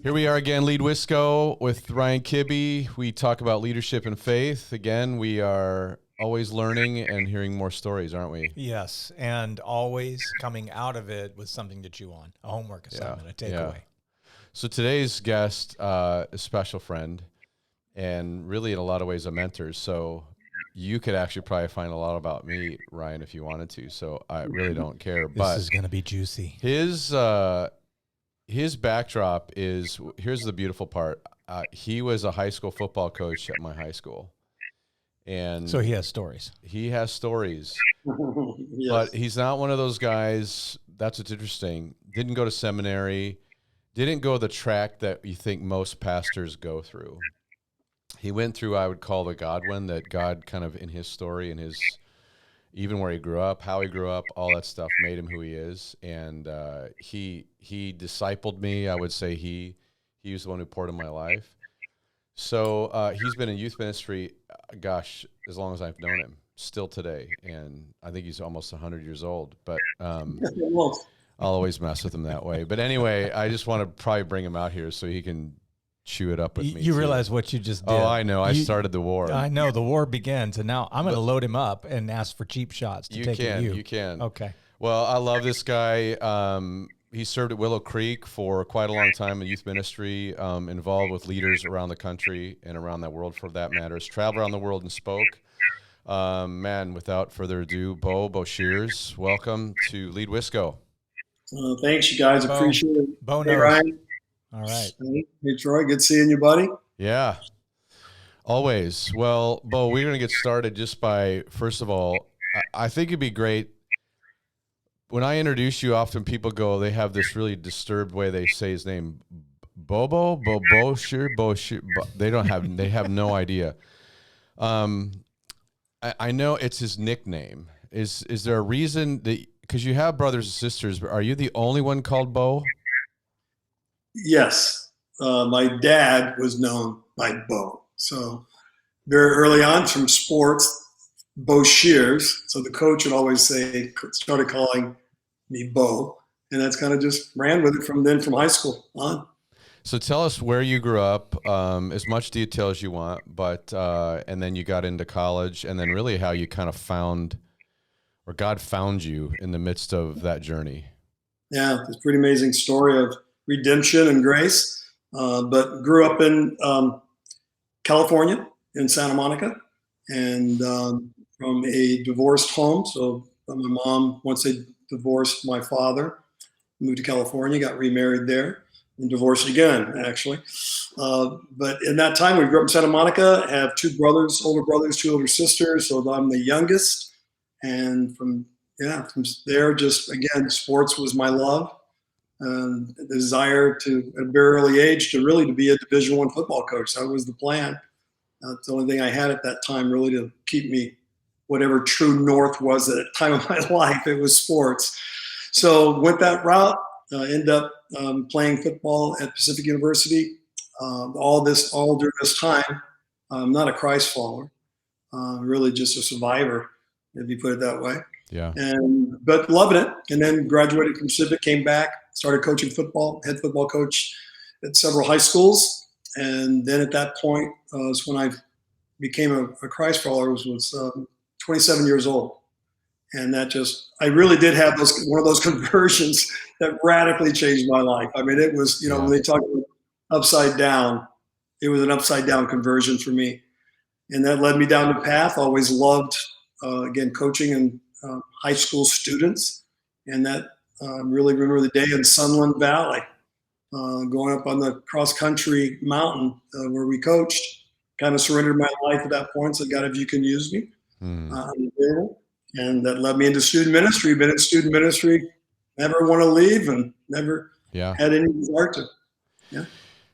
Here we are again, Lead Wisco with Ryan Kibbe. We talk about leadership and faith. Again, we are always learning and hearing more stories, aren't we? Yes, and always coming out of it with something to chew on, a homework assignment, a takeaway. So today's guest, a special friend, and really in a lot of ways a mentor. So you could actually probably find a lot about me, Ryan, if you wanted to. So I really don't care. This is going to be juicy. His backdrop is, here's the beautiful part. He was a high school football coach at my high school. And so he has stories. He has stories. Yes. But he's not one of those guys, that's what's interesting, didn't go to seminary, didn't go the track that you think most pastors go through. He went through, I would call the Godwin, that God kind of in his story and his, even where he grew up, how he grew up, all that stuff made him who he is. And he discipled me. I would say he was the one who poured in my life. So he's been in youth ministry, gosh, as long as I've known him, still today. And I think he's almost 100 years old. But I'll always mess with him that way. But anyway, I just want to probably bring him out here so he can chew it up with me. You realize what you just did. Oh, I know. I started the war. I know. The war begins. And now I'm going to load him up and ask for cheap shots to take at you. You can. Okay. Well, I love this guy. He served at Willow Creek for quite a long time in youth ministry, involved with leaders around the country and around the world for that matter. Has traveled around the world and spoke. Man, without further ado, Boshers, welcome to Lead Wisco. Thanks, you guys. Appreciate it. Bo hey, knows. Ryan. All right. Hey, Troy. Good seeing you, buddy. Yeah, always. Well, Bo, we're going to get started just by, first of all, I think it'd be great. When I introduce you, often people go, they have this really disturbed way they say his name. Boshir. They have no idea. I know it's his nickname. Is there a reason that, because you have brothers and sisters, but are you the only one called Bo? Yes. My dad was known by Bo. So very early on from sports, Boshers. So the coach would always started calling me Bo. And that's kind of just ran with it from high school on. So tell us where you grew up, as much detail as you want, but and then you got into college, and then really how you kind of found, or God found you in the midst of that journey. Yeah, it's a pretty amazing story of redemption and grace. But grew up in California, in Santa Monica, and from a divorced home. So my mom, once they divorced my father, moved to California, got remarried there, and divorced again, actually. But in that time, we grew up in Santa Monica, have two older brothers, two older sisters, so I'm the youngest. And from there, just, again, sports was my love. And the desire to, at a very early age, to be a Division I football coach. That was the plan. That's the only thing I had at that time, really, to keep me whatever true north was at the time of my life. It was sports. So went that route, ended up playing football at Pacific University. All during this time, I'm not a Christ follower, really just a survivor, if you put it that way. Yeah. But loving it. And then graduated from Pacific, came back, started coaching football, head football coach at several high schools. And then at that point was when I became a Christ follower, was 27 years old. And that I really did have one of those conversions that radically changed my life. I mean, it was, when they talk about upside down, it was an upside down conversion for me. And that led me down the path. Always loved, again, coaching and high school students. And that really remember the day in Sunland Valley, going up on the cross country mountain where we coached, kind of surrendered my life at that point. So God, if you can use me. And that led me into student ministry. Been in student ministry, never want to leave, and never had any desire to. Yeah.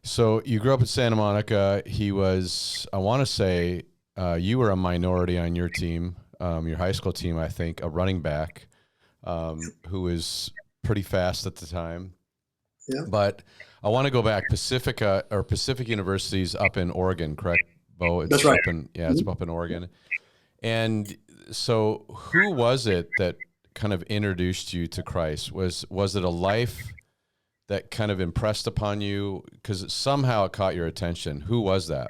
So you grew up in Santa Monica. He was, I want to say, you were a minority on your team, your high school team, I think, a running back who was pretty fast at the time. Yeah. But I want to go back. Pacific University's up in Oregon, correct, Bo? That's right. It's up in Oregon. And so who was it that kind of introduced you to Christ? Was it a life that kind of impressed upon you? Because somehow it caught your attention. Who was that?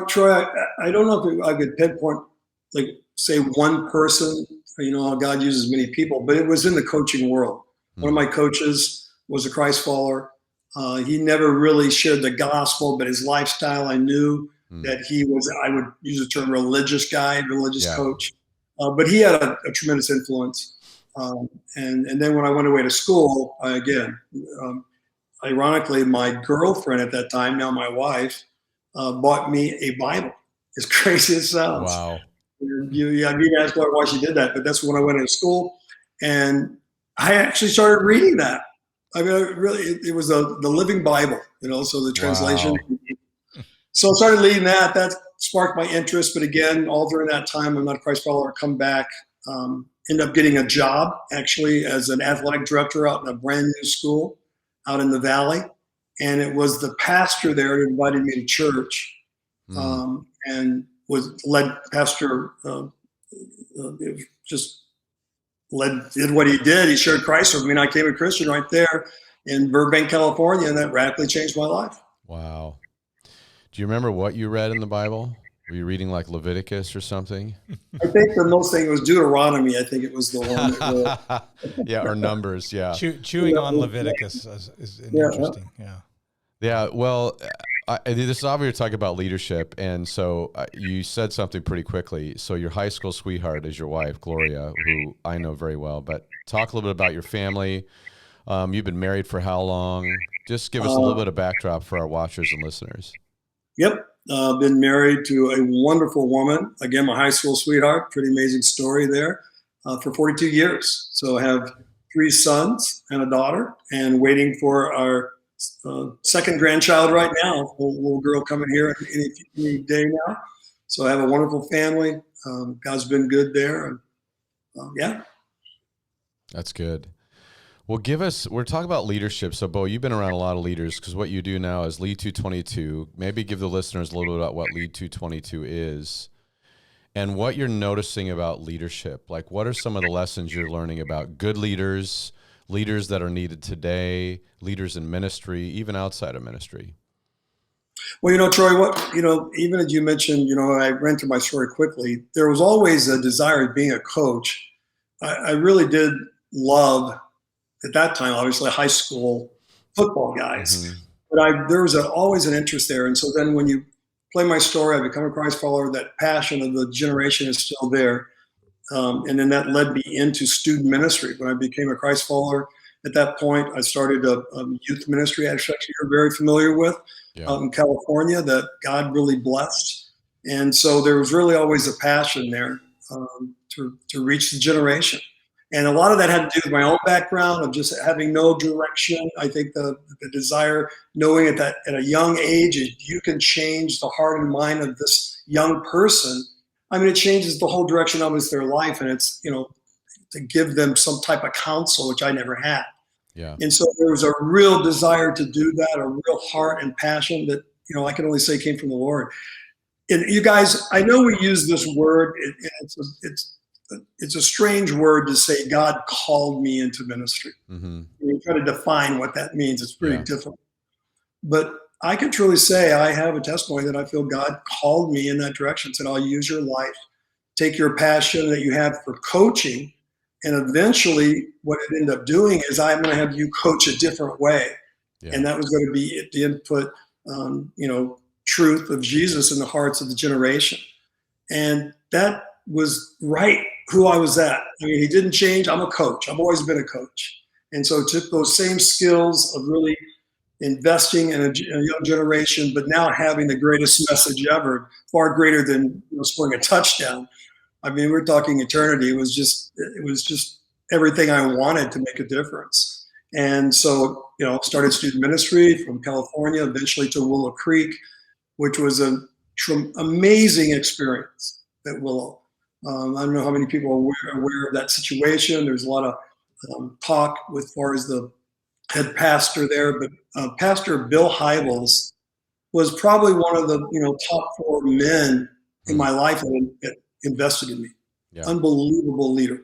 Troy, I don't know if I could pinpoint, like, say one person. How God uses many people, but it was in the coaching world. One of my coaches was a Christ follower. He never really shared the gospel, but his lifestyle, I knew that he was, I would use the term religious coach. But he had a tremendous influence. And then when I went away to school, ironically, my girlfriend at that time, now my wife, bought me a Bible. As crazy as it sounds. Wow. You need to ask her why she did that, but that's when I went to school, and I actually started reading that. I mean, it was the Living Bible, so the translation. Wow. So I started reading that. That sparked my interest, but again, all during that time, I'm not a Christ follower. Come back, ended up getting a job actually as an athletic director out in a brand new school out in the Valley, and it was the pastor there who invited me to church, and did what he did. He shared Christ with me, and I became a Christian right there in Burbank, California, and that radically changed my life. Wow. Do you remember what you read in the Bible? Were you reading like Leviticus or something? I think the most thing was Deuteronomy. I think it was the one. Yeah, or Numbers, yeah. Chewing on Leviticus is interesting, yeah. Yeah, well, this is obviously talking about leadership, and so you said something pretty quickly. So your high school sweetheart is your wife, Gloria, who I know very well. But talk a little bit about your family. You've been married for how long? Just give us a little bit of backdrop for our watchers and listeners. Yep, been married to a wonderful woman. Again, my high school sweetheart. Pretty amazing story there. For 42 years. So I have 3 sons and a daughter, and waiting for our second grandchild right now, a little girl coming here any day now. So I have a wonderful family. God's been good there. And, yeah. That's good. Well, we're talking about leadership. So, Bo, you've been around a lot of leaders because what you do now is Lead 222. Maybe give the listeners a little bit about what Lead 222 is and what you're noticing about leadership. Like, what are some of the lessons you're learning about good leaders that are needed today, leaders in ministry, even outside of ministry? Well, Troy, even as you mentioned, I ran through my story quickly. There was always a desire of being a coach. I really did love, at that time, obviously, high school football guys. Mm-hmm. But there was always an interest there. And so then when you play my story, I become a Christ follower, that passion of the generation is still there. And then that led me into student ministry. When I became a Christ follower, at that point, I started a youth ministry, actually you're very familiar with, out in California, that God really blessed. And so there was really always a passion there to reach the generation. And a lot of that had to do with my own background of just having no direction. I think the desire, knowing at a young age, you can change the heart and mind of this young person. I mean, it changes the whole direction of their life, and it's, to give them some type of counsel, which I never had. Yeah. And so there was a real desire to do that, a real heart and passion that, I can only say came from the Lord. And you guys, I know we use this word, it's a strange word to say God called me into ministry. Mm-hmm. You try to define what that means. It's pretty difficult. But I can truly say I have a testimony that I feel God called me in that direction, said, I'll use your life, take your passion that you have for coaching, and eventually what it ended up doing is I'm going to have you coach a different way. Yeah. And that was going to be the input, truth of Jesus in the hearts of the generation. And that was right who I was at. I mean, he didn't change. I'm a coach. I've always been a coach. And so took those same skills of really investing in a young generation, but now having the greatest message ever, far greater than scoring a touchdown. I mean, we're talking eternity. It was just everything I wanted to make a difference. And so, started student ministry from California, eventually to Willow Creek, which was an amazing experience at Willow. I don't know how many people are aware of that situation. There's a lot of talk as far as the head pastor there, but Pastor Bill Hybels was probably one of the top 4 men in my life that invested in me. unbelievable leader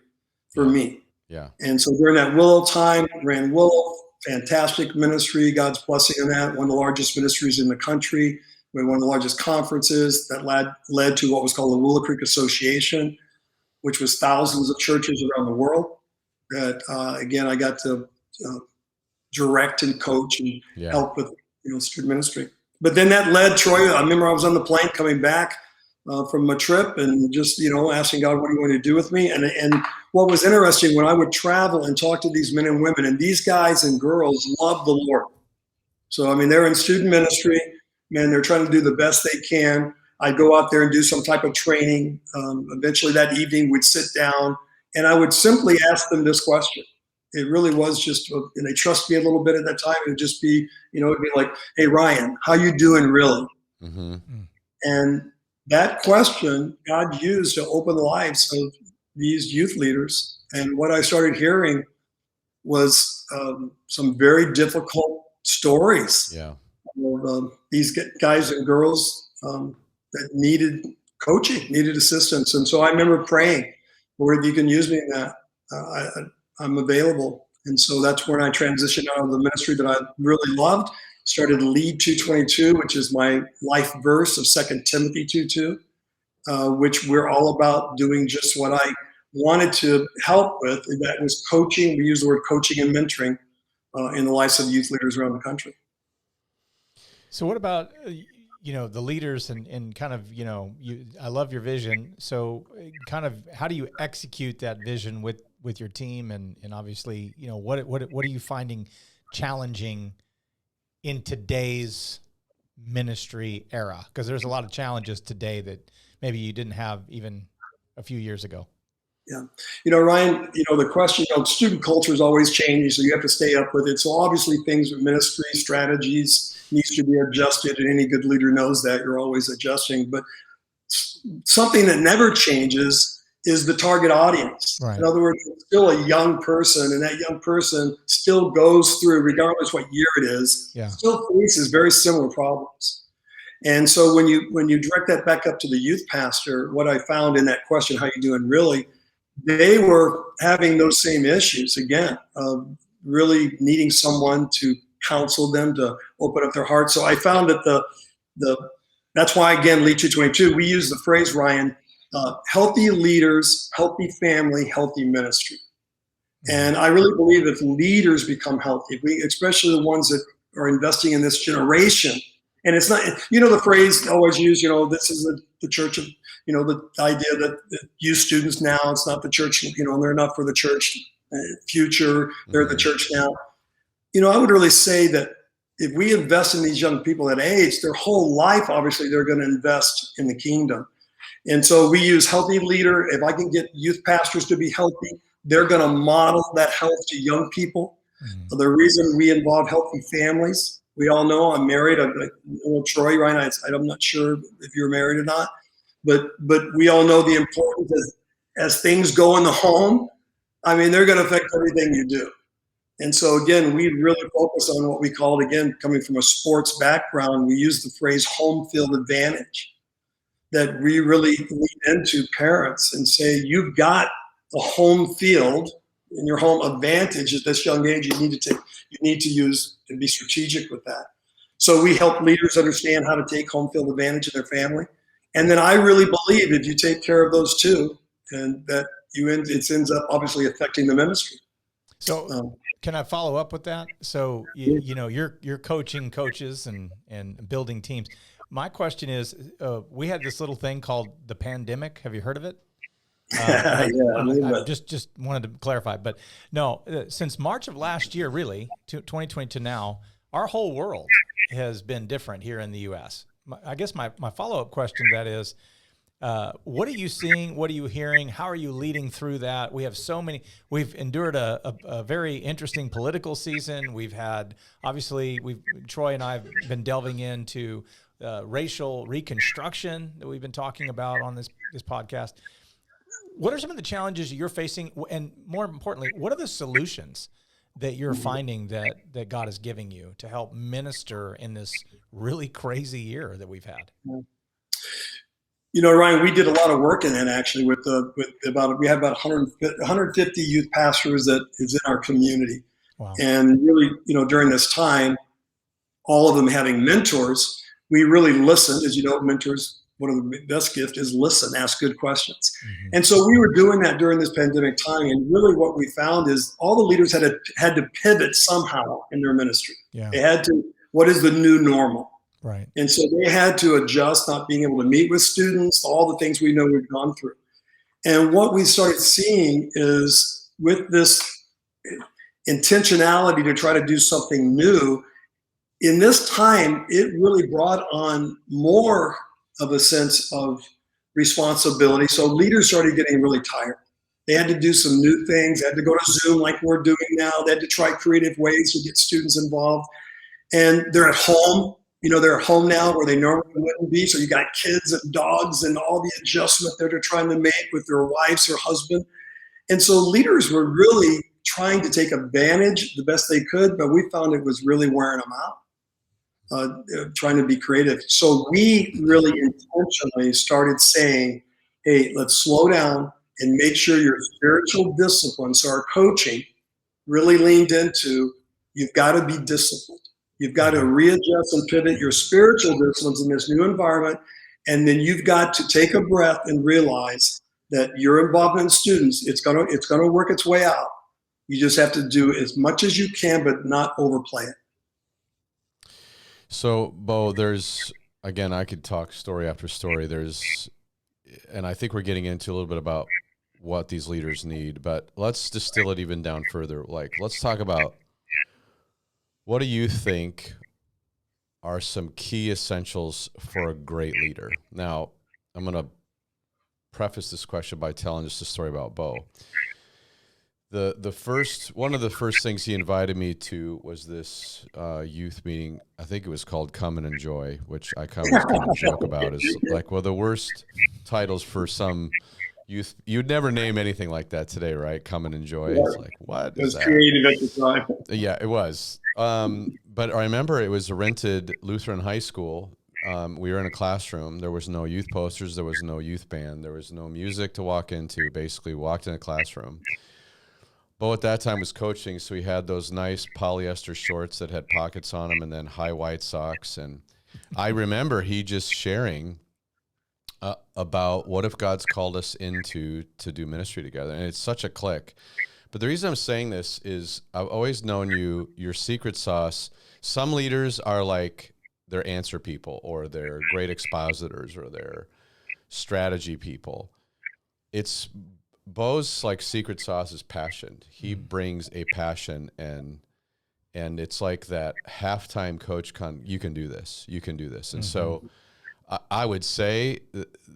for me. Yeah. And so during that Willow time, ran Willow, fantastic ministry, God's blessing on that, one of the largest ministries in the country. We had one of the largest conferences that led to what was called the Willow Creek Association, which was thousands of churches around the world that, again, I got to direct and coach and help with, student ministry. But then that led, Troy, I remember I was on the plane coming back from a trip and just, asking God, what do you want to do with me? And what was interesting, when I would travel and talk to these men and women, and these guys and girls love the Lord. So, I mean, they're in student ministry, man, they're trying to do the best they can. I'd go out there and do some type of training. Eventually that evening we'd sit down and I would simply ask them this question. It really was just, and they trust me a little bit at that time. It would just be, it'd be like, hey, Ryan, how you doing really? Mm-hmm. And that question God used to open the lives of these youth leaders. And what I started hearing was some very difficult stories of these guys and girls that needed coaching, needed assistance. And so I remember praying, Lord, if you can use me in that, I'm available. And so that's when I transitioned out of the ministry that I really loved, started Lead 222, which is my life verse of 2 Timothy 2:2, which we're all about doing just what I wanted to help with. And that was coaching. We use the word coaching and mentoring in the lives of youth leaders around the country. So what about, the leaders and kind of, I love your vision. So kind of how do you execute that vision with your team? And obviously, what are you finding challenging in today's ministry era? Because there's a lot of challenges today that maybe you didn't have even a few years ago. Yeah. Ryan, the question, student culture is always changing, so you have to stay up with it. So obviously things with ministry strategies needs to be adjusted, and any good leader knows that you're always adjusting. But something that never changes is the target audience. Right. In other words, it's still a young person, and that young person still goes through, regardless what year it is, still faces very similar problems. And so when you direct that back up to the youth pastor, what I found in that question, how you doing really, they were having those same issues again, of really needing someone to counsel them, to open up their hearts. So I found that that's why, again, Lead 222, we use the phrase, Ryan, healthy leaders, healthy family, healthy ministry. And I really believe if leaders become healthy, especially the ones that are investing in this generation, and it's not, the phrase always used, this is the church of, the idea that youth students now, it's not the church, they're not for the church future, they're the church now. I would really say that if we invest in these young people at age, their whole life, obviously, they're going to invest in the kingdom. And so we use healthy leader. If I can get youth pastors to be healthy, they're going to model that health to young people. Mm-hmm. The reason we involve healthy families, we all know I'm married. Troy, Ryan, I'm not sure if you're married or not, but we all know the importance as things go in the home. I mean, they're going to affect everything you do. And so again, we really focus on what we call, again, coming from a sports background, we use the phrase home field advantage, that we really lean into parents and say, you've got a home field in your home advantage at this young age. You need to use and be strategic with that. So we help leaders understand how to take home field advantage of their family. And then I really believe if you take care of those two, and that it ends up obviously affecting the ministry. So can I follow up with that? So you're coaching coaches and building teams. My question is, we had this little thing called the pandemic. Have you heard of it? I just wanted to clarify, but no, since March of last year, really, 2020 to now, our whole world has been different here in the U.S. I guess my follow-up question to that is, what are you seeing? What are you hearing? How are you leading through that? We've endured a very interesting political season. We've had, obviously, Troy and I have been delving into racial reconstruction that we've been talking about on this podcast. What are some of the challenges you're facing? And more importantly, what are the solutions that you're finding that God is giving you to help minister in this really crazy year that we've had? Ryan, we did a lot of work in that actually we had about 150 youth pastors that is in our community. Wow. And really, during this time, all of them having mentors, we really listened. As you know, mentors, one of the best gifts is listen, ask good questions. Mm-hmm. And so we were doing that during this pandemic time. And really what we found is all the leaders had to pivot somehow in their ministry. Yeah. They had to, what is the new normal? Right. And so they had to adjust, not being able to meet with students, all the things we know we've gone through. And what we started seeing is with this intentionality to try to do something new, in this time, it really brought on more of a sense of responsibility. So leaders started getting really tired. They had to do some new things. They had to go to Zoom like we're doing now. They had to try creative ways to get students involved. And they're at home. They're at home now where they normally wouldn't be. So you got kids and dogs and all the adjustment that they're trying to make with their wives or husband. And so leaders were really trying to take advantage the best they could, but we found it was really wearing them out, trying to be creative. So we really intentionally started saying, hey, let's slow down and make sure your spiritual discipline, so our coaching really leaned into, you've got to be disciplined. You've got to readjust and pivot your spiritual disciplines in this new environment. And then you've got to take a breath and realize that your involvement in students, it's gonna work its way out. You just have to do as much as you can, but not overplay it. So, Bo, again, I could talk story after story. And I think we're getting into a little bit about what these leaders need, but let's distill it even down further. Like, let's talk about, what do you think are some key essentials for a great leader? Now, I'm going to preface this question by telling just a story about Bo. One of the first things he invited me to was this youth meeting. I think it was called Come and Enjoy, which I kind of joke about as like, well, the worst titles for some youth. You'd never name anything like that today, right? Come and Enjoy. It's like, what is that? It was creative at the time. Yeah, it was. But I remember it was a rented Lutheran high school. We were in a classroom. There was no youth posters. There was no youth band. There was no music to walk into. Basically, walked in a classroom. Bo at that time was coaching, so he had those nice polyester shorts that had pockets on them and then high white socks. And I remember he just sharing about what if God's called us to do ministry together. And it's such a click. But the reason I'm saying this is I've always known your secret sauce. Some leaders are like, they're answer people, or they're great expositors, or they're strategy people. It's Bo's like secret sauce is passion. He brings a passion, and it's like that halftime coach you can do this. And so I would say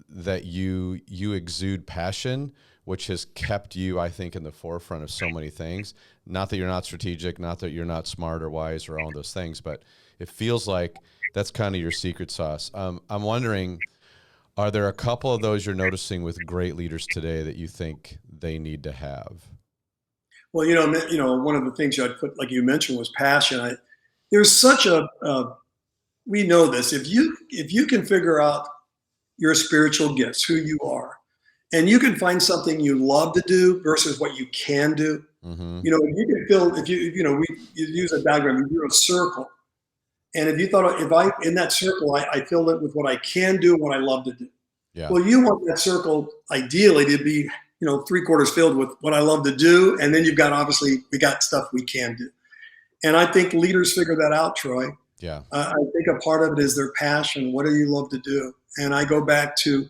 that you exude passion, which has kept you, I think, in the forefront of so many things. Not that you're not strategic, not that you're not smart or wise or all of those things, but it feels like that's kind of your secret sauce. I'm wondering, are there a couple of those you're noticing with great leaders today that you think they need to have? Well, one of the things I'd put, like you mentioned, was passion. There's such we know this. If you can figure out your spiritual gifts, who you are, and you can find something you love to do versus what you can do. Mm-hmm. You can feel, we use a diagram, you do a circle. And if you thought, in that circle, I filled it with what I can do and what I love to do. Yeah. Well, you want that circle ideally to be, 3/4 filled with what I love to do. And then we got stuff we can do. And I think leaders figure that out, Troy. Yeah. I think a part of it is their passion. What do you love to do? And I go back to,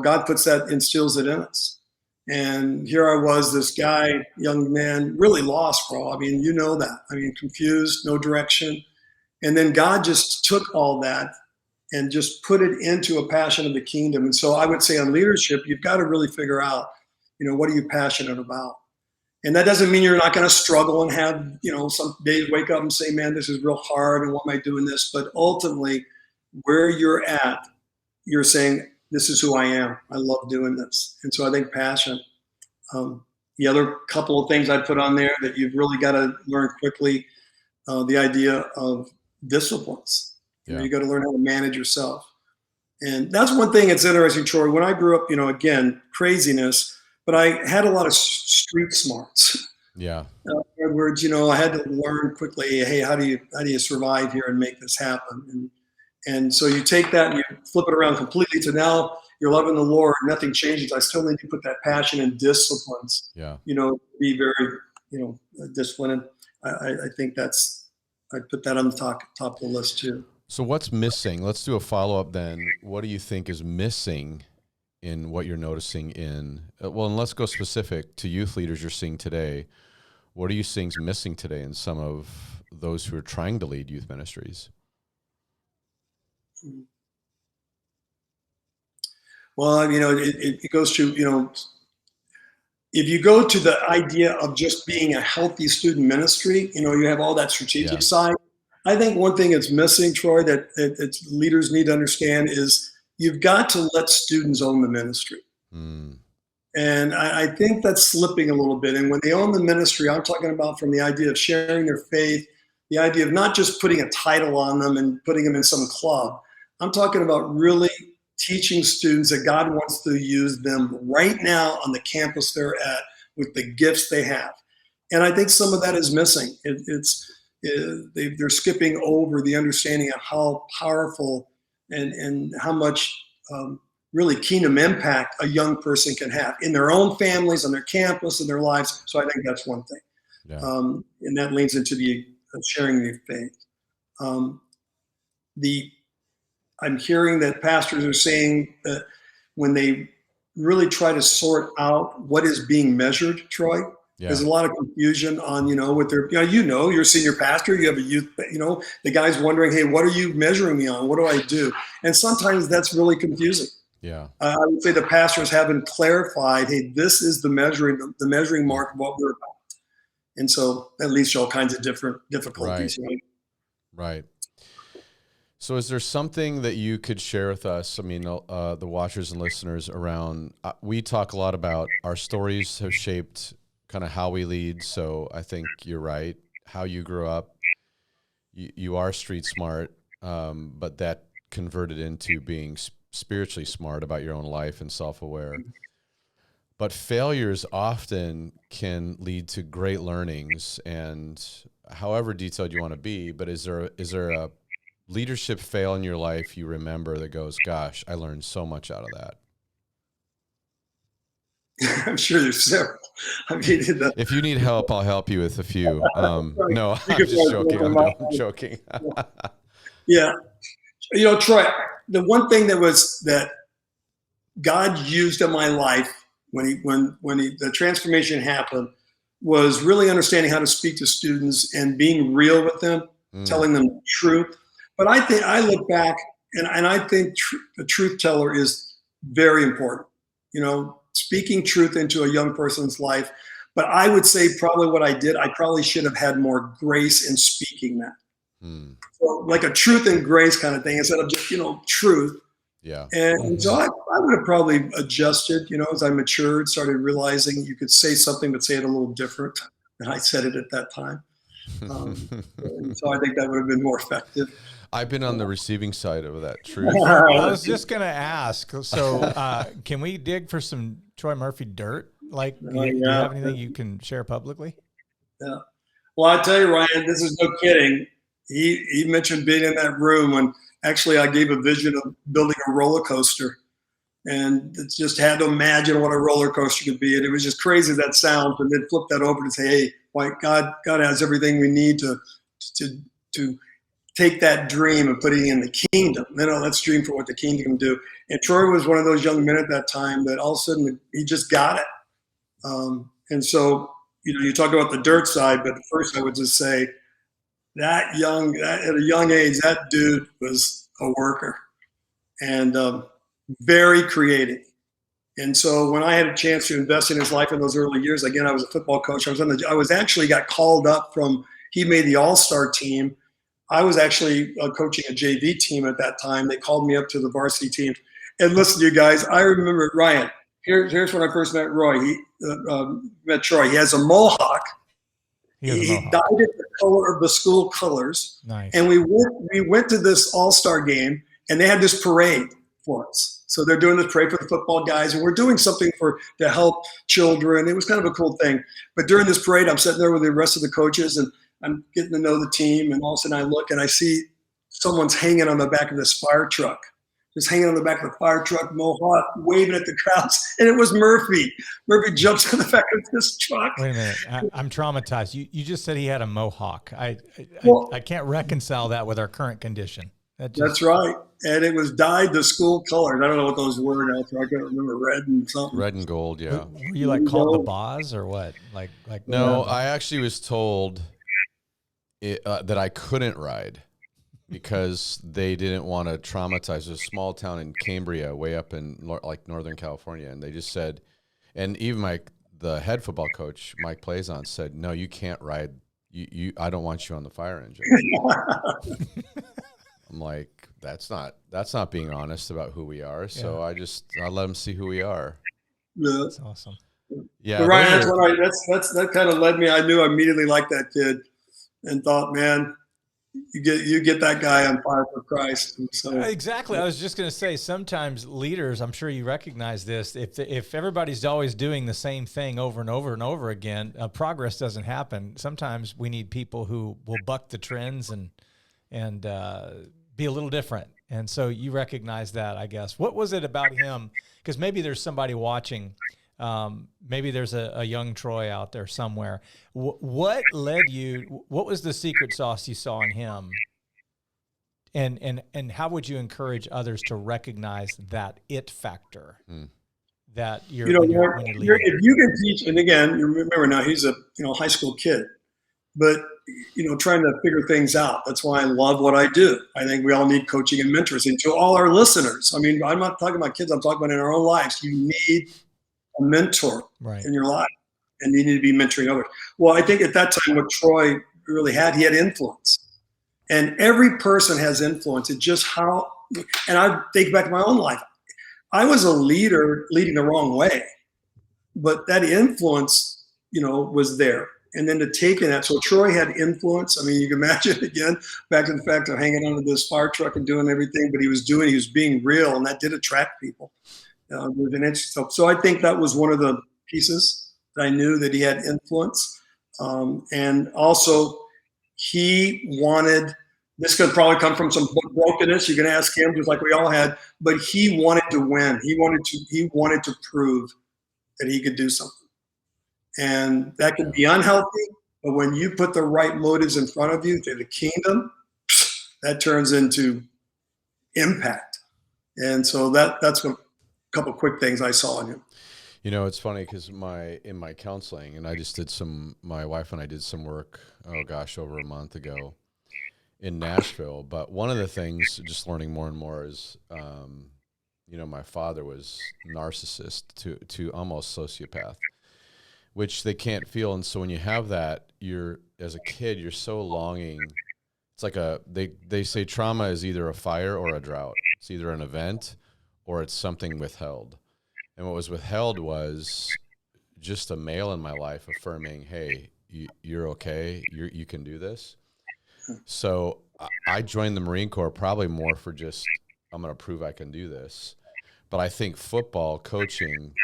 God instills it in us. And here I was, this guy, young man, really lost, bro. I mean, that. Confused, no direction. And then God just took all that and just put it into a passion of the kingdom. And so I would say on leadership, you've got to really figure out, what are you passionate about? And that doesn't mean you're not going to struggle and have, some days wake up and say, man, this is real hard. And why am I doing this? But ultimately, where you're at, you're saying, this is who I am. I love doing this. And so I think passion. The other couple of things I'd put on there that you've really got to learn quickly, the idea of disciplines. Yeah. You got to learn how to manage yourself. And that's one thing that's interesting, Troy. When I grew up, again, craziness, but I had a lot of street smarts. Yeah. In other words, I had to learn quickly, hey, how do you survive here and make this happen? And so you take that and you flip it around completely to now you're loving the Lord, nothing changes. I still need to put that passion and disciplines, Yeah. Be very, disciplined. I think I put that on the top of the list too. So what's missing? Let's do a follow-up then. What do you think is missing in what you're noticing and let's go specific to youth leaders you're seeing today. What are you seeing is missing today in some of those who are trying to lead youth ministries? Well, it goes to, if you go to the idea of just being a healthy student ministry, you have all that strategic side. I think one thing that's missing, Troy, that leaders need to understand is you've got to let students own the ministry. And I think that's slipping a little bit. And when they own the ministry, I'm talking about from the idea of sharing their faith, the idea of not just putting a title on them and putting them in some club. I'm talking about really teaching students that God wants to use them right now on the campus they're at with the gifts they have. And I think some of that is missing. They're skipping over the understanding of how powerful and how much really kingdom impact a young person can have in their own families, on their campus, in their lives. So I think that's one thing. Yeah. And that leads into the sharing their faith. I'm hearing that pastors are saying that when they really try to sort out what is being measured, Troy, there's a lot of confusion on, what they're, you're a senior pastor, you have a youth, the guy's wondering, hey, what are you measuring me on? What do I do? And sometimes that's really confusing. Yeah. I would say the pastors haven't clarified, hey, this is the measuring mark of what we're about. And so that leads to all kinds of different difficulties. Right. So is there something that you could share with us? I mean, the watchers and listeners around, we talk a lot about our stories have shaped kind of how we lead. So I think you're right. How you grew up, you are street smart, but that converted into being spiritually smart about your own life and self-aware. But failures often can lead to great learnings, and however detailed you want to be, but is there a leadership fail in your life you remember that goes, gosh, I learned so much out of that? I'm sure there's several. I mean, if you need help, I'll help you with a few. No, I'm just joking. I'm joking. Yeah. Troy, the one thing that God used in my life when the transformation happened was really understanding how to speak to students and being real with them, telling them the truth. But I look back and I think the truth teller is very important, speaking truth into a young person's life. But I would say probably what I did, I probably should have had more grace in speaking that. So like a truth and grace kind of thing instead of just, truth. Yeah. And so I would have probably adjusted, as I matured, started realizing you could say something, but say it a little different than I said it at that time. And so I think that would have been more effective. I've been on the receiving side of that truth. I was just going to ask. So can we dig for some Troy Murphy dirt? Like, do you have anything you can share publicly? Yeah. Well, I tell you, Ryan, this is no kidding. He mentioned being in that room when actually I gave a vision of building a roller coaster, and it's just had to imagine what a roller coaster could be. And it was just crazy, that sound, and then flip that over to say, hey, why God has everything we need to take that dream and put it in the kingdom. Let's dream for what the kingdom can do. And Troy was one of those young men at that time that all of a sudden he just got it. And so, you talk about the dirt side, but first I would just say at a young age, that dude was a worker and very creative. And so when I had a chance to invest in his life in those early years, again, I was a football coach. I was actually got called up he made the all-star team. I was actually coaching a JV team at that time. They called me up to the varsity team. And listen, you guys, I remember Ryan. Here's when I first met Roy. Met Troy. He has a mohawk. He dyed it the color of the school colors. Nice. And we went to this all-star game, and they had this parade. for us. So they're doing this Pray for the Football Guys, and we're doing something to help children. It was kind of a cool thing. But during this parade, I'm sitting there with the rest of the coaches, and I'm getting to know the team, and all of a sudden I look and I see someone's hanging on the back of this fire truck. Just hanging on the back of the fire truck, mohawk, waving at the crowds, and it was Murphy. Murphy jumps on the back of this truck. Wait a minute, I'm traumatized. You just said he had a mohawk. I can't reconcile that with our current condition. That's right, and it was dyed the school colors. I don't know what those were now, so I can't remember, red and something. Red and gold, yeah. Were you like called the boss or what? Like no, I actually was told that I couldn't ride, because they didn't want to traumatize. There's a small town in Cambria, way up in like Northern California, and they just said, and even the head football coach, Mike Plaison, said, "No, you can't ride. I don't want you on the fire engine." I'm like, that's not being honest about who we are. So I let them see who we are. Yeah, that's awesome. Yeah, but Ryan, that kind of led me. I knew I immediately liked that kid, and thought, man, you get that guy on fire for Christ. And so exactly. I was just going to say, sometimes leaders, I'm sure you recognize this, if everybody's always doing the same thing over and over and over again, progress doesn't happen. Sometimes we need people who will buck the trends and be a little different. And so you recognize that, I guess. What was it about him? Because maybe there's somebody watching. Maybe there's a young Troy out there somewhere. What led you? What was the secret sauce you saw in him? And how would you encourage others to recognize that it factor? That if you can teach, and again, you remember now he's a high school kid, but trying to figure things out. That's why I love what I do. I think we all need coaching and mentoring. And to all our listeners, I mean, I'm not talking about kids. I'm talking about in our own lives. You need a mentor in your life, and you need to be mentoring others. Well, I think at that time what Troy really had, he had influence, and every person has influence. It's just how, and I think back to my own life. I was a leader leading the wrong way, but that influence, was there. And then to take in that, so Troy had influence. I mean, you can imagine, again, back to the fact of hanging onto this fire truck and doing everything, but he was being real, and that did attract people. With an interest. So I think that was one of the pieces that I knew that he had influence. And also he wanted, this could probably come from some brokenness. You can ask him, just like we all had, but he wanted to win. He wanted to prove that he could do something. And that can be unhealthy, but when you put the right motives in front of you to the kingdom, that turns into impact. And so that's what, couple quick things I saw in him. It's funny because in my counseling, and I just did my wife and I did some work, over a month ago in Nashville. But one of the things, just learning more and more, is, my father was narcissist to almost sociopath, which they can't feel. And so when you have that, as a kid, you're so longing. It's like they say trauma is either a fire or a drought. It's either an event or it's something withheld. And what was withheld was just a male in my life affirming, hey, you're okay, you can do this. So I joined the Marine Corps probably more for just, I'm going to prove I can do this. But I think football, coaching,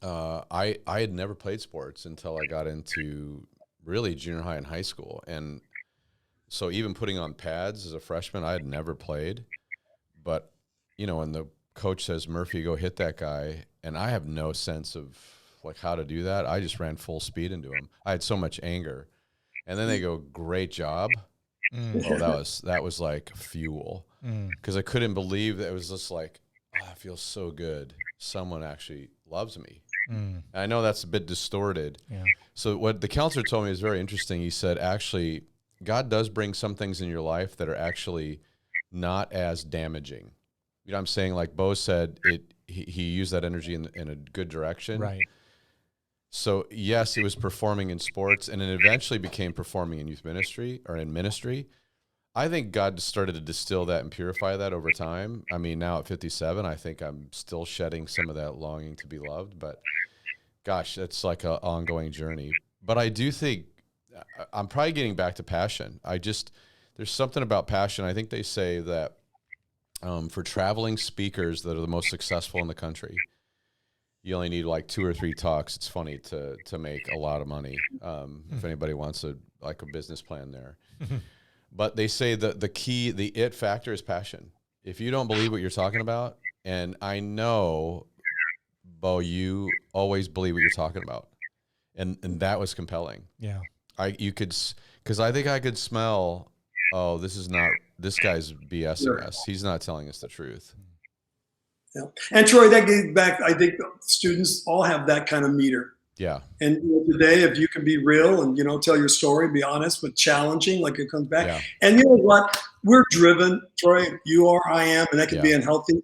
I had never played sports until I got into really junior high and high school. And so even putting on pads as a freshman, I had never played. But when the coach says, Murphy, go hit that guy, and I have no sense of how to do that, I just ran full speed into him. I had so much anger. And then they go, great job. Oh, that was like fuel. Because I couldn't believe that. It was just like, I feel so good. Someone actually loves me. And I know that's a bit distorted. Yeah. So what the counselor told me is very interesting. He said, actually, God does bring some things in your life that are actually not as damaging. You know what I'm saying? Like Bo said, he used that energy in a good direction. Right. So yes, it was performing in sports, and it eventually became performing in youth ministry or in ministry. I think God started to distill that and purify that over time. I mean, now at 57, I think I'm still shedding some of that longing to be loved, but gosh, that's like an ongoing journey. But I do think I'm probably getting back to passion. There's something about passion. I think they say that For traveling speakers that are the most successful in the country, you only need like 2 or 3 talks. It's funny to make a lot of money. If anybody wants a business plan there, but they say that the key, the it factor is passion. If you don't believe what you're talking about, and I know, Bo, you always believe what you're talking about. And that was compelling. Yeah. Because I think I could smell, oh, this guy's BSing us. He's not telling us the truth. Yeah. And Troy, that gets back, I think students all have that kind of meter. Yeah. And today, if you can be real and, tell your story, be honest, but challenging, like it comes back. Yeah. And you know what? We're driven, Troy, you are, I am, and that can be unhealthy.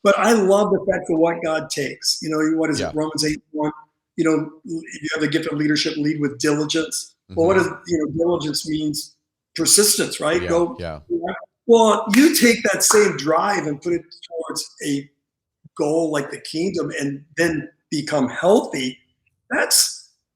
But I love the fact of what God takes. What is it? Romans 8:1. If you have the gift of leadership, lead with diligence. Well, what does diligence means? Persistence, right? Yeah. Well, you take that same drive and put it towards a goal like the kingdom, and then become healthy.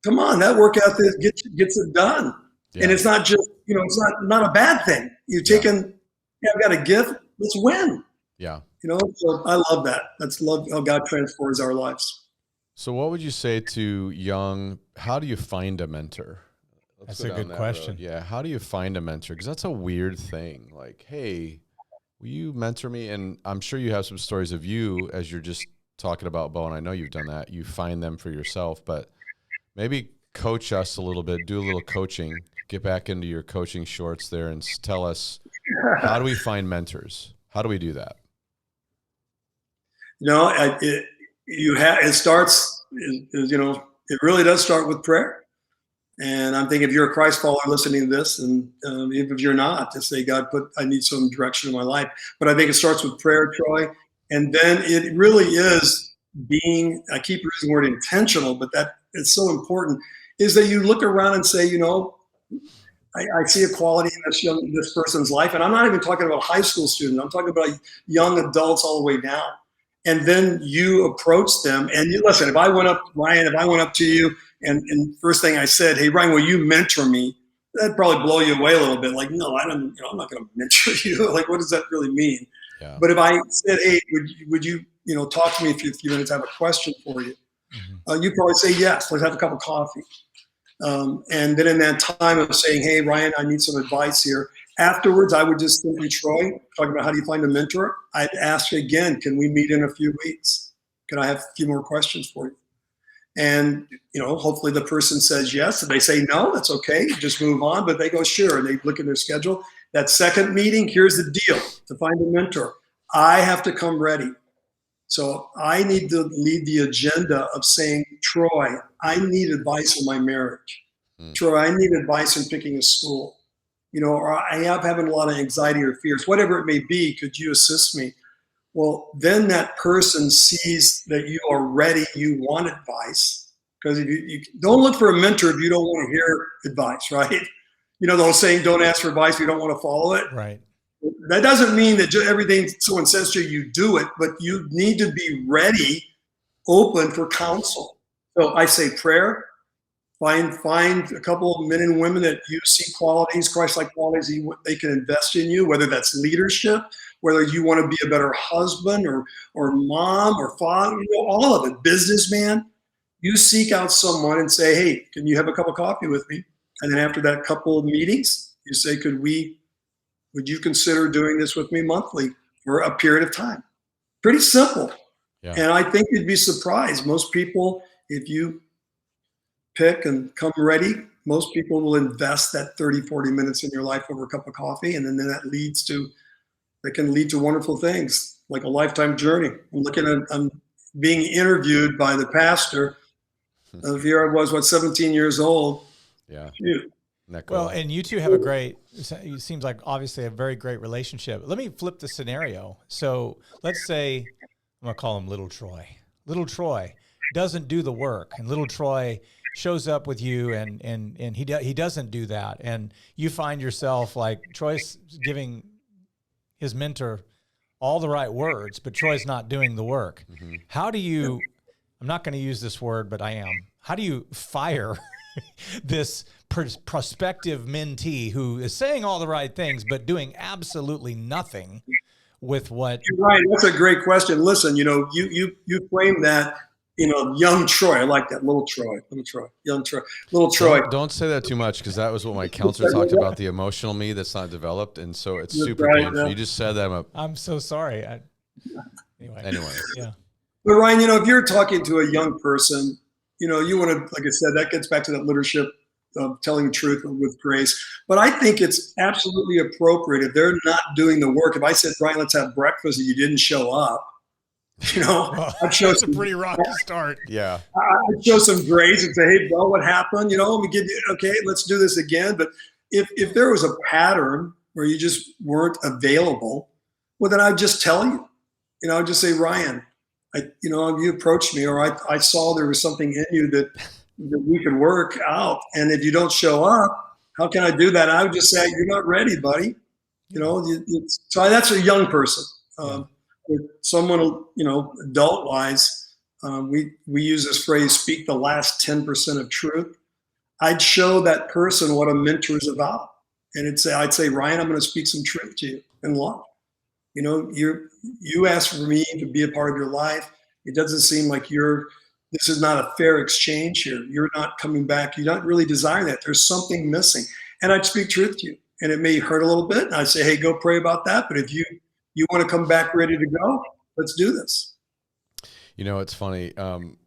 Come on, that workout gets it done. Yeah. And it's not just it's not a bad thing. I've got a gift. Let's win. Yeah. So I love that. Love how God transforms our lives. So what would you say to how do you find a mentor? That's a good question. Yeah. How do you find a mentor? Because that's a weird thing. Like, hey, will you mentor me? And I'm sure you have some stories of you, as you're just talking about, Bo, and I know you've done that. You find them for yourself, but maybe coach us a little bit, do a little coaching, get back into your coaching shorts there and tell us, how do we find mentors? How do we do that? It starts, it really does start with prayer. And I'm thinking if you're a Christ follower listening to this, and even if you're not, to say, God, I need some direction in my life. But I think it starts with prayer, Troy. And then it really is I keep using the word intentional, but that it's so important, is that you look around and say, I see a quality in this person's life. And I'm not even talking about high school students. I'm talking about young adults all the way down. And then you approach them and listen, if I went up to you and first thing I said, hey, Ryan, will you mentor me? That'd probably blow you away a little bit. Like, no, I'm not going to mentor you. Like, what does that really mean? Yeah. But if I said, hey, would you, talk to me for a few minutes, I have a question for you. Mm-hmm. You'd probably say, yes, let's have a cup of coffee. And then in that time of saying, hey, Ryan, I need some advice here. Afterwards, I would just simply, Troy, talking about how do you find a mentor? I'd ask you again, can we meet in a few weeks? Can I have a few more questions for you? And, hopefully the person says yes. If they say no, that's okay. Just move on. But they go, sure. And they look at their schedule. That second meeting, here's the deal. To find a mentor, I have to come ready. So I need to lead the agenda of saying, Troy, I need advice in my marriage. Troy, I need advice in picking a school. Or I am having a lot of anxiety or fears, whatever it may be. Could you assist me? Well, then that person sees that you are ready, you want advice. Because if you don't look for a mentor if you don't want to hear advice, right? The whole saying, don't ask for advice if you don't want to follow it. Right. That doesn't mean that everything someone says to you do it, but you need to be ready, open for counsel. So I say prayer. Find a couple of men and women that you see qualities, Christ-like qualities they can invest in you, whether that's leadership, whether you want to be a better husband or mom or father, all of it, businessman. You seek out someone and say, hey, can you have a cup of coffee with me? And then after that couple of meetings, you say, would you consider doing this with me monthly for a period of time? Pretty simple. Yeah. And I think you'd be surprised. Most people, if you pick and come ready, most people will invest that 30, 40 minutes in your life over a cup of coffee. And then that can lead to wonderful things like a lifetime journey. I'm being interviewed by the pastor. Here I was, 17 years old. Yeah. Well, and you two have it seems like obviously a very great relationship. Let me flip the scenario. So let's say, I'm going to call him Little Troy. Little Troy doesn't do the work, and Little Troy shows up with you and he doesn't do that. And you find yourself like Troy's giving his mentor all the right words, but Troy's not doing the work. Mm-hmm. How do you, I'm not going to use this word, but I am. How do you fire this prospective mentee who is saying all the right things, but doing absolutely nothing with what? You're right. That's a great question. Listen, you frame that, young Troy. I like that. Little Troy, young Troy, little Troy. Don't say that too much, because that was what my counselor talked about, the emotional me that's not developed. And so it's super painful. Yeah. You just said that. I'm so sorry. Anyway. Yeah. But Ryan, if you're talking to a young person, you want to, like I said, that gets back to that leadership of telling the truth with grace. But I think it's absolutely appropriate if they're not doing the work. If I said, Ryan, let's have breakfast, and you didn't show up, I'd show that's a pretty rocky start. Yeah. I'd show some grace and say, hey, bro, what happened? Let me give you, okay, let's do this again. But if there was a pattern where you just weren't available, well, then I'd just tell you. I'd just say, Ryan, you approached me, or I saw there was something in you that we could work out. And if you don't show up, how can I do that? I would just say, you're not ready, buddy. So that's a young person. Someone, adult wise, we use this phrase, speak the last 10% of truth. I'd show that person what a mentor is about. And I'd say, Ryan, I'm going to speak some truth to you in love. You asked for me to be a part of your life. It doesn't seem like this is not a fair exchange here. You're not coming back. You're not really desiring that. There's something missing. And I'd speak truth to you. And it may hurt a little bit. And I'd say, hey, go pray about that. But if you want to come back ready to go, let's do this. It's funny. I'm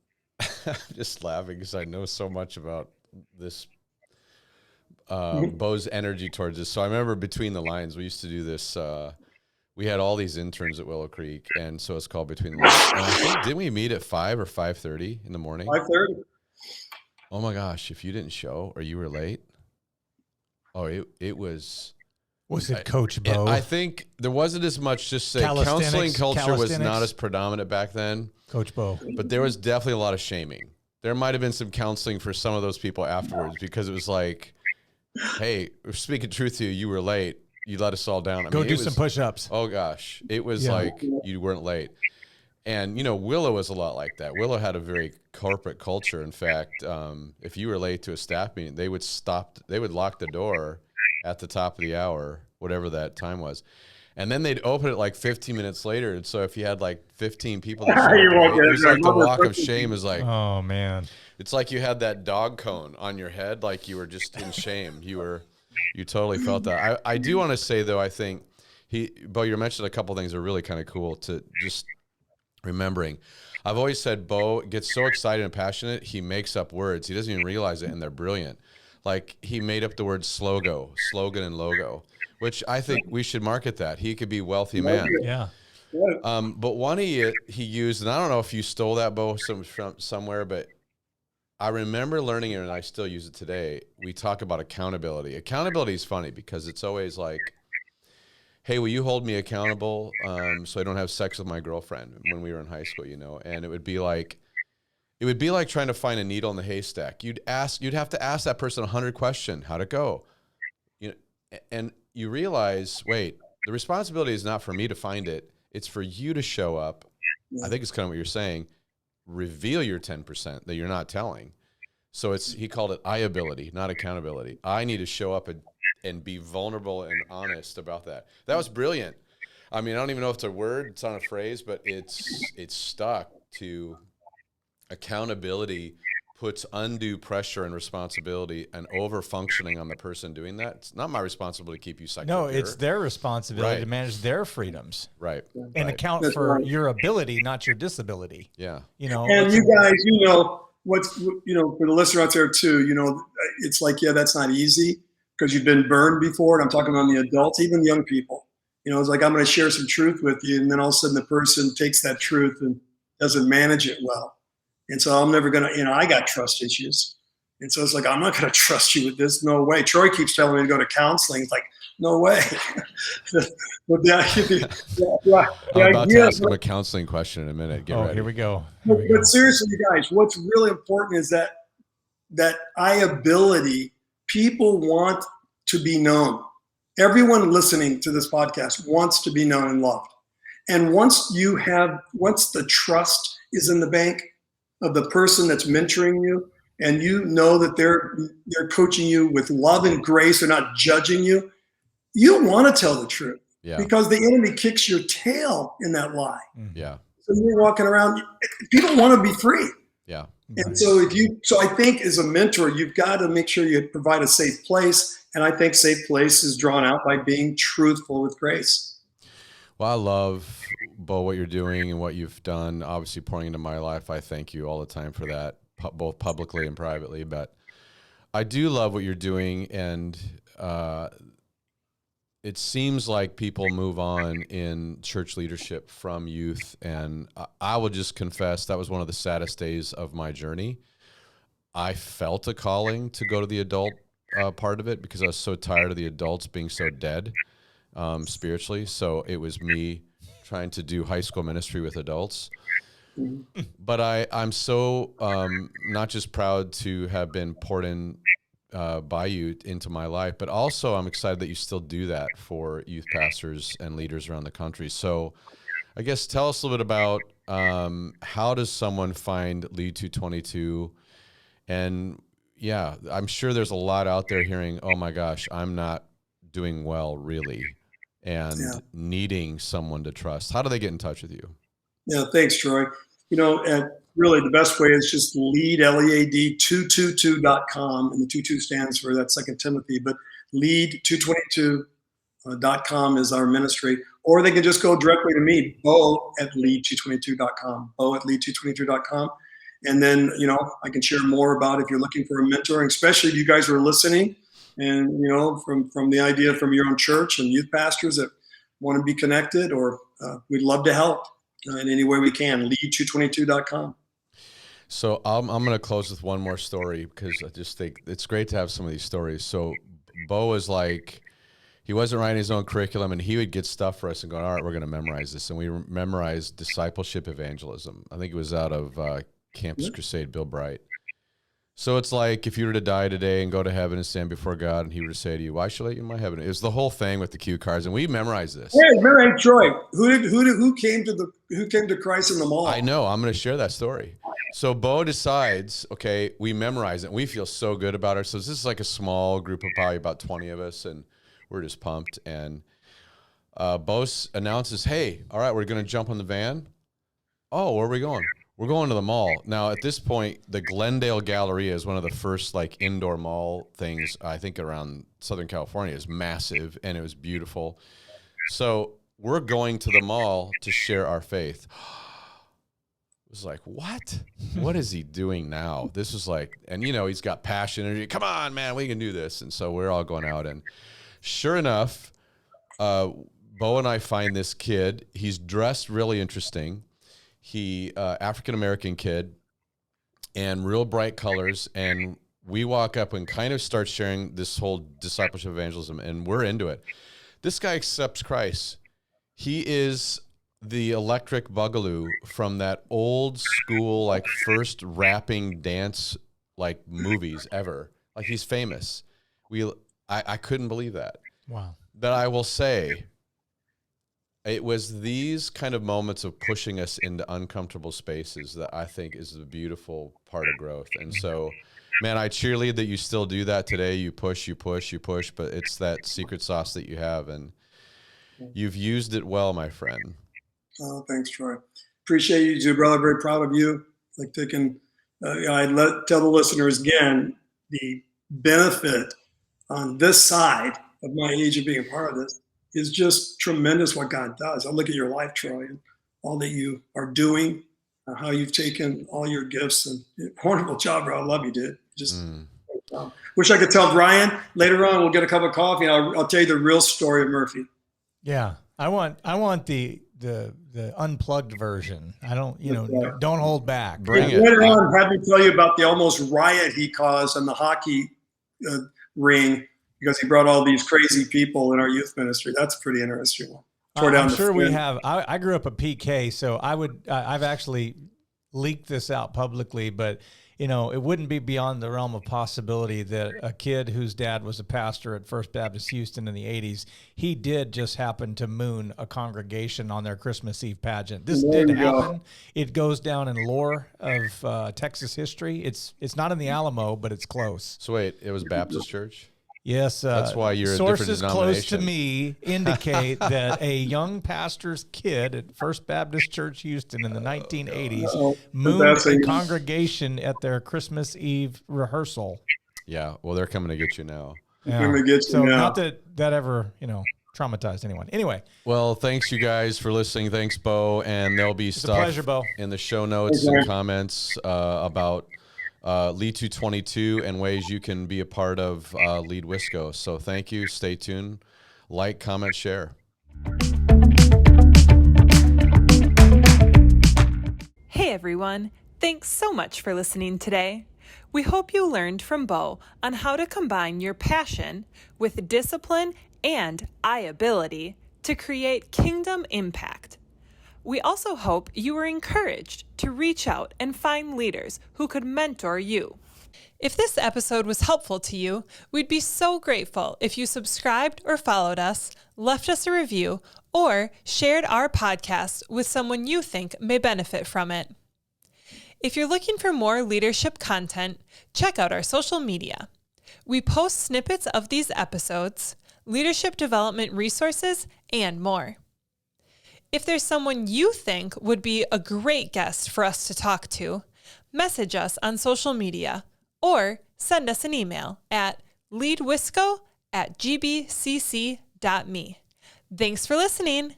just laughing because I know so much about this, Bo's energy towards this. So I remember Between the Lines, we used to do this. We had all these interns at Willow Creek, and so it's called Between the Lines. And I think, didn't we meet at 5 or 5:30 in the morning? 5:30. Oh my gosh! If you didn't show or you were late, it was. Was it Coach Bo? I think there wasn't as much. Just say counseling culture was not as predominant back then. Coach Bo, but there was definitely a lot of shaming. There might have been some counseling for some of those people afterwards, because it was like, "Hey, we're speaking truth to you. You were late. You let us all down. Go do some push-ups." Oh gosh, it was like you weren't late. And Willow was a lot like that. Willow had a very corporate culture. In fact, if you were late to a staff meeting, they would lock the door at the top of the hour, whatever that time was. And then they'd open it like 15 minutes later. And so if you had like 15 people, it was like the walk of shame is like, oh man, it's like you had that dog cone on your head. Like you were just in shame. You totally felt that. I do want to say, though, I think Bo, you mentioned a couple things that are really kind of cool to just remembering. I've always said Bo gets so excited and passionate, he makes up words. He doesn't even realize it, and they're brilliant. Like he made up the word slogan and logo, which I think we should market that. He could be wealthy man. Yeah. But one he used, and I don't know if you stole that, Bo, from somewhere, but I remember learning it, and I still use it today. We talk about accountability. Accountability is funny because it's always like, hey, will you hold me accountable so I don't have sex with my girlfriend when we were in high school, And it would be like trying to find a needle in the haystack. You'd have to ask that person 100 questions. How'd it go? And you realize, wait, the responsibility is not for me to find it. It's for you to show up. I think it's kind of what you're saying. Reveal your 10% that you're not telling. So he called it I-ability, not accountability. I need to show up and be vulnerable and honest about that. That was brilliant. I mean, I don't even know if it's a word, it's not a phrase, but it's stuck to accountability puts undue pressure and responsibility and over functioning on the person doing that. It's not my responsibility to keep you psycho. No, it's their responsibility to manage their freedoms. Right. And account for your ability, not your disability. Yeah. And you guys, what's, for the listener out there too, it's like, that's not easy because you've been burned before. And I'm talking about the adults, even young people. It's like, I'm going to share some truth with you. And then all of a sudden the person takes that truth and doesn't manage it well. And so I'm never going to, I got trust issues. And so it's like, I'm not going to trust you with this. No way. Troy keeps telling me to go to counseling. It's like, no way. I'm about to ask him a counseling question in a minute. Get ready. Here we go. But seriously, you guys, what's really important is that I-ability, people want to be known. Everyone listening to this podcast wants to be known and loved. And once the trust is in the bank of the person that's mentoring you, and that they're coaching you with love and grace, they're not judging you, you want to tell the truth. Yeah. because the enemy kicks your tail in that lie. Yeah. So you're walking around, people want to be free. Yeah. And so I think as a mentor, you've got to make sure you provide a safe place. And I think safe place is drawn out by being truthful with grace. Well, I love, Bo, what you're doing and what you've done, obviously pouring into my life. I thank you all the time for that, both publicly and privately. But I do love what you're doing. And it seems like people move on in church leadership from youth. And I will just confess, that was one of the saddest days of my journey. I felt a calling to go to the adult part of it because I was so tired of the adults being so dead spiritually. So it was me trying to do high school ministry with adults. But I'm so not just proud to have been poured in by you into my life, but also I'm excited that you still do that for youth pastors and leaders around the country. So I guess tell us a little bit about how does someone find Lead 222? And yeah, I'm sure there's a lot out there hearing, oh my gosh, I'm not doing well really, and needing someone to trust. How do they get in touch with you? Yeah, thanks, Troy. And really the best way is just lead, LEAD 222.com. And the 22 stands for that 2 Timothy, but lead222.com is our ministry. Or they can just go directly to me, Bo at lead222.com, Bo at lead222.com. And then, I can share more about if you're looking for a mentoring, especially if you guys are listening and, from the idea from your own church and youth pastors that want to be connected, or we'd love to help in any way we can, lead222.com. So I'm going to close with one more story because I just think it's great to have some of these stories. So Bo is like, he wasn't writing his own curriculum, and he would get stuff for us and go, all right, we're going to memorize this. And we memorized discipleship evangelism. I think it was out of Campus Crusade, Bill Bright. So it's like if you were to die today and go to heaven and stand before God, and he were to say to you, why should I let you in my heaven? It was the whole thing with the cue cards, and we memorized this. Yeah, very Troy. Who came to Christ in the mall? I know. I'm going to share that story. So Bo decides, okay, we memorize it. And we feel so good about ourselves. This is like a small group of probably about 20 of us, and we're just pumped. And Bo announces, hey, all right, we're going to jump on the van. Oh, where are we going? We're going to the mall. Now, at this point, the Glendale Galleria is one of the first like indoor mall things, I think, around Southern California. It's massive, and it was beautiful. So we're going to the mall to share our faith. It was like, what? What is he doing now? This is like, and he's got passion, energy. Come on, man, we can do this. And so we're all going out, and sure enough, Bo and I find this kid. He's dressed really interesting. He African-American kid, and real bright colors. And we walk up and kind of start sharing this whole discipleship evangelism, and we're into it. This guy accepts Christ. He is the electric boogaloo from that old school, like first rapping dance, like movies ever. Like he's famous. I couldn't believe that. Wow. But I will say, it was these kind of moments of pushing us into uncomfortable spaces that I think is the beautiful part of growth. And so, man, I cheerlead that you still do that today. You push, but it's that secret sauce that you have, and you've used it well, my friend. Oh, thanks, Troy. Appreciate you too, brother. Very proud of you. Like thinking, tell the listeners again, the benefit on this side of my age of being a part of this is just tremendous what God does. I look at your life, Troy, and all that you are doing, how you've taken all your gifts, and wonderful job, bro. I love you, dude. Just wish I could tell Brian later on. We'll get a cup of coffee, and I'll tell you the real story of Murphy. Yeah, I want the unplugged version. I don't, don't hold back. Bring it. Later on, have me tell you about the almost riot he caused in the hockey ring, because he brought all these crazy people in our youth ministry. That's a pretty interesting one. I'm sure we have. I grew up a PK, so I've actually leaked this out publicly, but it wouldn't be beyond the realm of possibility that a kid whose dad was a pastor at First Baptist Houston in the 80s, he did just happen to moon a congregation on their Christmas Eve pageant. This did happen. It goes down in lore of Texas history. It's not in the Alamo, but it's close. So wait, it was Baptist church? Yes, that's why you're a different sources denomination. close to me indicate that a young pastor's kid at First Baptist Church Houston in the 1980s mooned a congregation at their Christmas Eve rehearsal. Yeah, well, they're coming to get you now. Yeah. Not that ever, traumatized anyone. Anyway. Well, thanks you guys for listening. Thanks, Bo. And there'll be stuff pleasure, Bo. in the show notes and comments about Lead 222 and ways you can be a part of Lead Wisco. So thank you. Stay tuned. Like, comment, share. Hey, everyone. Thanks so much for listening today. We hope you learned from Bo on how to combine your passion with discipline and ability to create kingdom impact. We also hope you were encouraged to reach out and find leaders who could mentor you. If this episode was helpful to you, we'd be so grateful if you subscribed or followed us, left us a review, or shared our podcast with someone you think may benefit from it. If you're looking for more leadership content, check out our social media. We post snippets of these episodes, leadership development resources, and more. If there's someone you think would be a great guest for us to talk to, message us on social media or send us an email at leadwisco@gbcc.me. Thanks for listening.